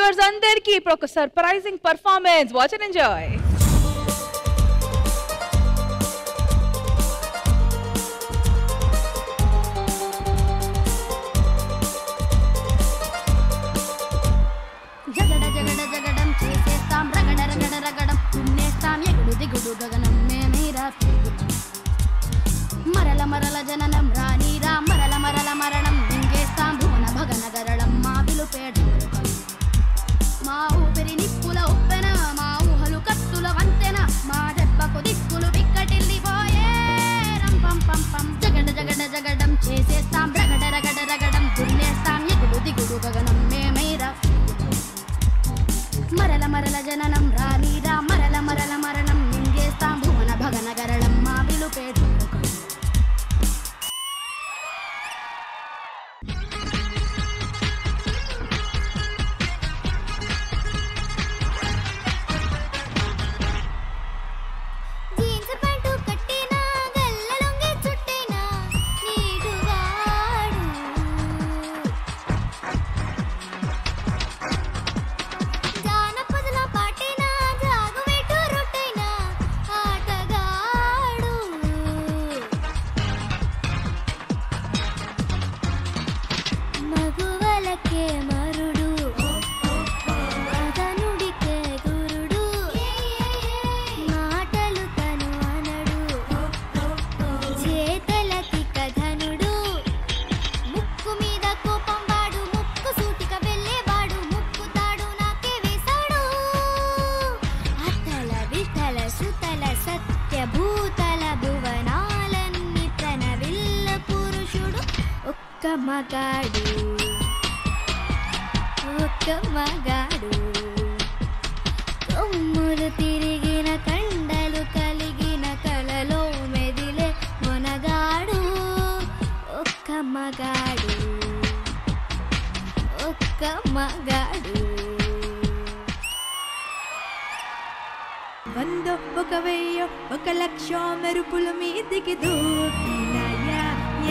Singers అందరికీ ఇప్పుడు ఒక surprising performance. Watch and enjoy. జగడ జగడ జగడం చేసేస్తాం రగడ రగడ రగడం తున్నేస్తాం ఎగుడు దిగుడు గగనం మేమేరా మరల మరల జననం రానీరా మరల మరల మరణం మింగేస్తాం భువన భగన గరళం మా పిలుపేట మా ఊపిరి నిప్పుల ఉప్పెన మా ఊహలు కత్తుల వంతెన మా దెబ్బకు దిక్కులు బిక్కటిల్లిపోయే రంపం పం పం జగడ జగడ జగడం చేసేస్తాం రగడ రగడ రగడం దున్నేస్తాం ఎగుడు దిగుడు గగనం మేమేరా మరల మరల జననం రానీరా మరల మరల మరణం మింగేస్తాం భువన భగన గరళం మా పిలుపేట మగాడు ఒక్క మగాడు కొమ్ములు తిరిగిన కండలు కలిగిన కలలో మెదిలే మొనగాడు ఒక్క మగాడు ఒక్క మగాడు వందో ఒక వెయ్యో ఒక లక్ష మెరుపుల మీదికి దూకినాయా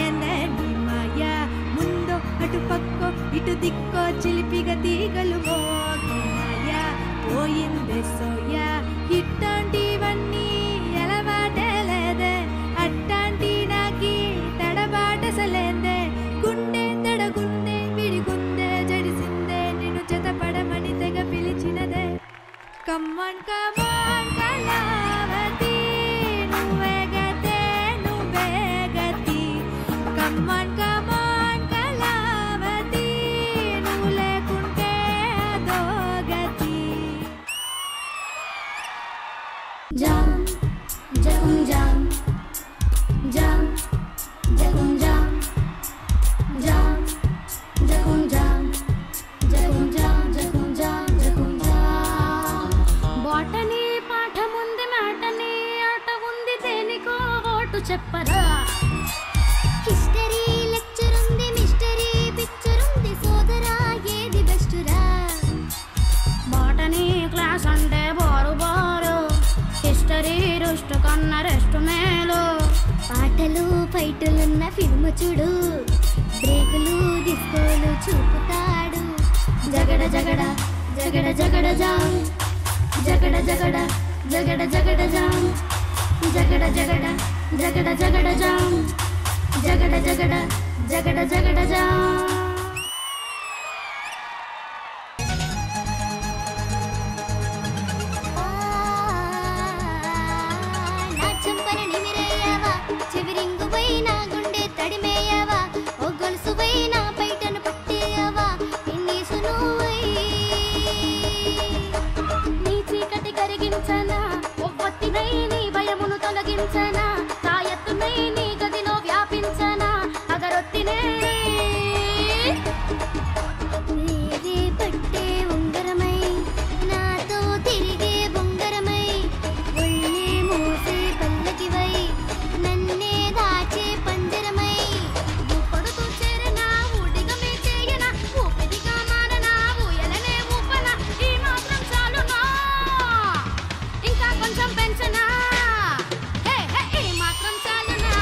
ఎనని మాయా ముందో అటు పక్కో ఇటు దిక్కో చిలిపిగా తీగలు మోగినాయా పోయిందే సోయా ఇట్లాంటివన్నీ ఎలవాటలేదే అట్టాంటి నాకి తడబాటసలేందే గుండె తడగుందే విడిగుందే జడిసిందే నిన్ను జతపడమని తెగ పిలిచినదే కమ్మన్ కమాన్ కళావతి నువ్వే గతే నువ్వే గతి కమ్మన్ కమాన్ కళావతి నువ్వు లేకుంటే అదో గతి జామ్ జగుం జామ్ జామ్ జగుం జామ్ జామ్ జగుం జామ్ జగుం జామ్ జగుం జామ్ జగుం జామ్ బాటనీ పాఠముంది మాటనీ ఆట ఉంది దేనికో ఓటు చెప్పరా హిస్టరీ లెక్చర్ ఉంది మిస్టరీ పిక్చర్ ఉంది సోదరా ఏది బెస్ట్ రా బాటనీ క్లాస్ అంటే బారు బారు హిస్టరీ రుష్ట కన్న రెస్ట్ మేలు పాటలు ఫైటులున్న ఫిల్మ్ చూడు బ్రేకులు డిస్కోలు చూపుతాడు జగడ జగడ జగడ జగడ జామ్ జగడ జగడ జగడ జగడ జామ్ జగడ జగడ జగడ జగడ జామ్ జగడ జగడ జగడ జగడ జామ్ నా చెంపని నిమిరేయవా చెవిరింగు నా గుండె తడిమేయవా ఓ గొలుసు నా బయటను పట్టేయవా ఇన్నీసు నువ్వై నీ చీకటి కరిగించనా ఒవ్వొత్తినై నీ భయమును తొలగించనా తాయెత్తునై నీ గదిలో వ్యాపించనా అగరొత్తినే వేరే పట్టే ఉంగరమై నాతో తిరిగే బొంగరమై ఒళ్ళే మోసే పల్లకివై నన్నే దాచే పంజరమై ఊపడుతూ చేరనా ఊడిగమే చేయనా ఊపిరిగా మారనా ఊయలనే ఊపనా ఈ మాత్రం చాలునా ఇంకా కొంచెం పెంచనా హే హే ఈ మాత్రం చాలునా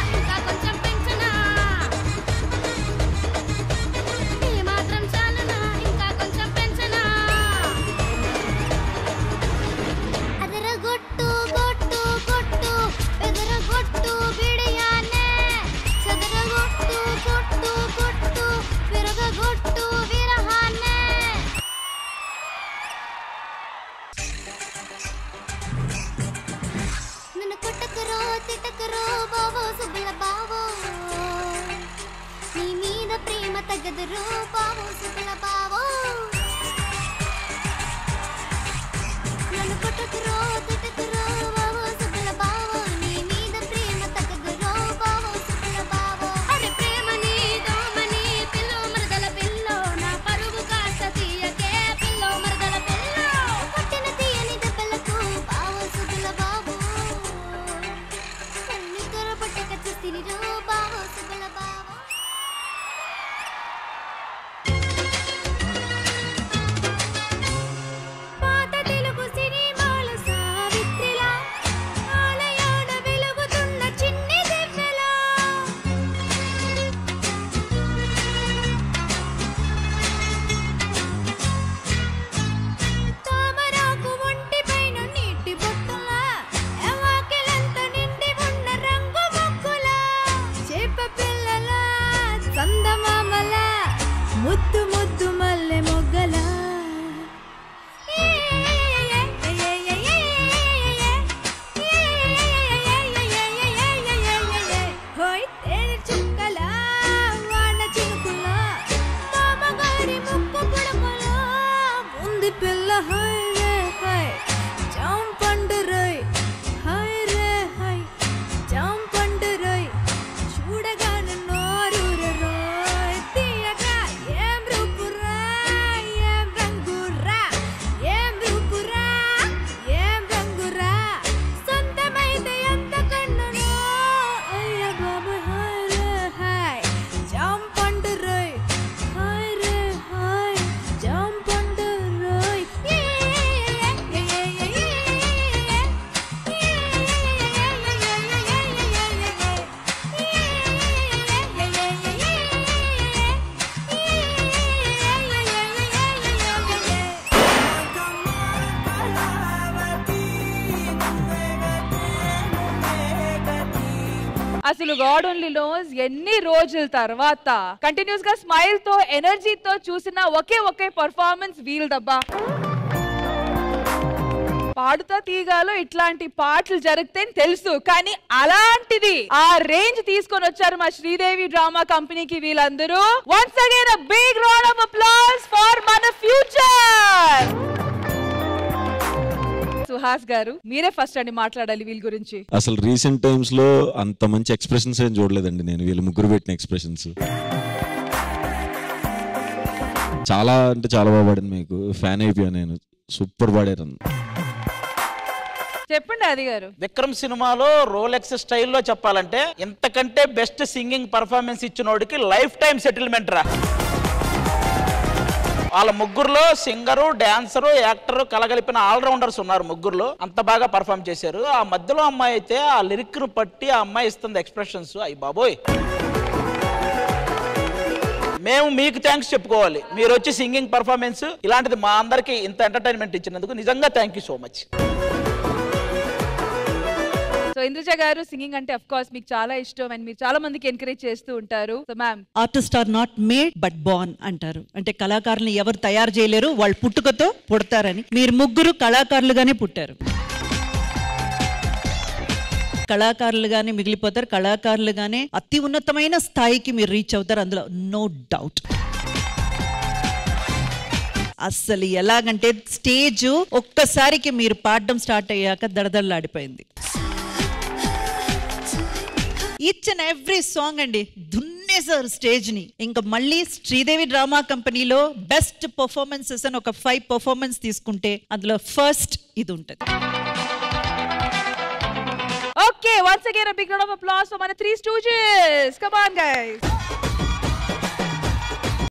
తగదురు బావో సుబ్బల బావో నన్ను కొట్టుకురో తిట్టుకురో బావో సుబ్బల బావో నీ మీద ప్రేమ తగదురో బావో సుబ్బల బావో అరే ప్రేమని దోమని పిల్లో మరదల పిల్లో నా పరువు కాస్త తీయకే పిల్లో మరదల పిల్లో కొట్టిన తీయని దెబ్బలకు బావో సుబ్బల బావో కన్ను తెరపట్టక చూస్తినిరో బావో సుబ్బల బావో ముద్దు ముద్దు మల్లె మొగ్గల హోయ్ తేనె చుక్కల వాన చినుకుల మామగారి ముక్కు పుడకల ఉంది పిల్ల హై రే హై జాంపండు రోయ్ హై రే హై జాంపండు రోయ్ చూడగానే నోరూరే రోయ్ తీయగా ఏం రూపురా ఏం రంగురా ఏం రూపురా ఏం రంగురా సొంతమైతే ఎంత కన్నునో అయ్య బాబు హై రే హై జాంపండు రోయ్ హై రే హై జాంపండు రోయ్ అసలు గాడ్ ఓన్లీ నోస్ ఎన్ని రోజుల తర్వాత కంటిన్యూస్ గా స్మైల్ తో ఎనర్జీతో చూసిన ఒకే పర్ఫార్మెన్స్ వీల్దబ్బా. పాడుతా తీగాలో ఇట్లాంటి పాటలు జరిగితే తెలుసు, కానీ అలాంటిది ఆ రేంజ్ తీసుకొని వచ్చారు మా శ్రీదేవి డ్రామా కంపెనీకి వీళ్ళందరూ. Once again a big round of applause for మన ఫ్యూచర్. సుహాస్ గారు మీరే ఫస్ట్ అండి మాట్లాడాలి వీళ్ళ గురించి. అసలు రీసెంట్ టైమ్స్ లో అంత మంచి ఎక్స్ప్రెషన్స్ ఏం చూడలేదండి నేను వీళ్ళు ముగ్గురు పెట్టిన ఎక్స్ప్రెషన్స్. చాలా అంటే చాలా బాగా పాడింది, మీకు ఫ్యాన్ అయిపోయాను నేను. సూపర్ పాడారు. చెప్పండి ఆది గారు. విక్రమ్ సినిమాలో రోలెక్స్ స్టైల్లో చెప్పాలంటే ఇంతకంటే బెస్ట్ సింగింగ్ పర్ఫార్మెన్స్ ఇచ్చినోడికి లైఫ్ టైం సెటిల్మెంట్ రా. వాళ్ళ ముగ్గురులో సింగరు, డాన్సరు, యాక్టరు కలగలిపిన ఆల్రౌండర్స్ ఉన్నారు ముగ్గురులో. అంత బాగా పర్ఫామ్ చేశారు. ఆ మధ్యలో అమ్మాయి అయితే ఆ లిరిక్ ను పట్టి ఆ అమ్మాయి ఇస్తుంది ఎక్స్ప్రెషన్స్. అయ్యి బాబోయ్, మేము మీకు థ్యాంక్స్ చెప్పుకోవాలి. మీరు వచ్చి సింగింగ్ పర్ఫార్మెన్స్ ఇలాంటిది మా అందరికి ఇంత ఎంటర్టైన్మెంట్ ఇచ్చినందుకు నిజంగా thank you so much. So Indraja గారు, సింగింగ్ అంటే ఆఫ్ కోర్స్ మీకు చాలా ఇష్టం అండ్ మీరు చాలా మందికి ఎంకరేజ్ చేస్తూ ఉంటారు. So ma'am, artist are not made but born అంటారు. అంటే కళాకారులను ఎవరు తయారు చేయలేరు, వాళ్ళు పుట్టుకతో పుడతారని. మీరు ముగ్గురు కళాకారులుగానే పుట్టారు, కళాకారులుగానే మిగిలిపోతారు, కళాకారులుగానే అతి ఉన్నతమైన స్థాయికి మీరు రీచ్ అవుతారు, అందులో నో డౌట్. అస్సలు ఎలాగంటే స్టేజ్ ఒక్కసారికి మీరు పాడడం స్టార్ట్ అయ్యాక దడదడలాడిపోయింది. ఈచ్ అండ్ ఎవ్రీ సాంగ్ అండి దున్నేసారు స్టేజ్ ని. ఇంకా మళ్ళీ శ్రీదేవి డ్రామా కంపెనీలో బెస్ట్ పర్ఫార్మెన్సెస్ అని ఒక 5 పర్ఫార్మెన్స్ తీసుకుంటే అందులో ఫస్ట్ ఇది ఉంటుంది. Okay, once again a big round of applause for మన 3 Stooges. Come on guys.